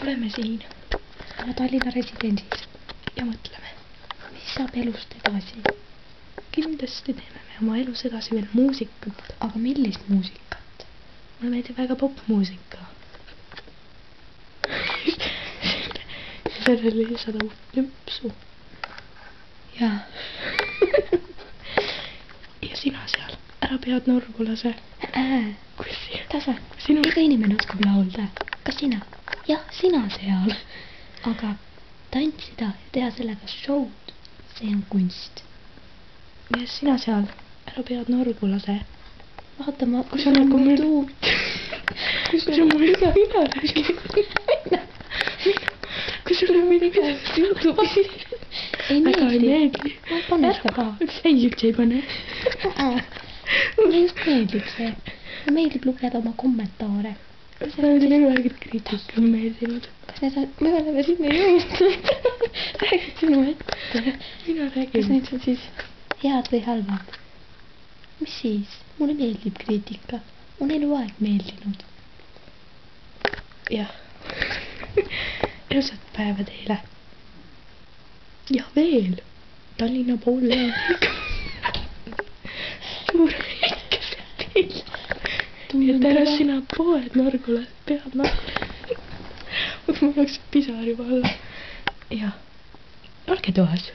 oleme siin Tallinna residentsis ja mõtleme, mis saab elust edasi. Kindlasti teeme me oma elus edasi veel muusikat. Aga millist muusikat? Mulle meeldib väga popmuusika. Sellele lisada uut lümpsu. Jaa. Ja sina seal, ära pead norgu lase. Kus sina? Tasa, iga inimene oskab laulda. Kas sina? Jah, sina seal. Aga tantsida ja teha sellega show'd, see on kunst. Ja sina seal, ära pead norgu lase. Vaata, kus on nagu meil tuult. Kus on mul iga mina räägin. Kui sulle midagi juhtub. Väga ei meeldi. Ma pane seda ka. Ei, üldse ei pane. Mulle just meeldib see. Mulle meeldib lugeda oma kommentaare. Sa oled elu aegid kriitika meeldinud. Kas need on, me oleme sinna jõudnud. Räägid sinu ette. Mina räägin. Kas need on siis head või halvad? Mis siis? Mulle meeldib kriitika. On elu aeg meeldinud. Jah. Ilusat päeva teile. Ja veel. Tallinna poole suure väikese pill. Nii et ära sina poed norgule, pead norgule. Mul oleks pisar juba alla. Ja, olge toas.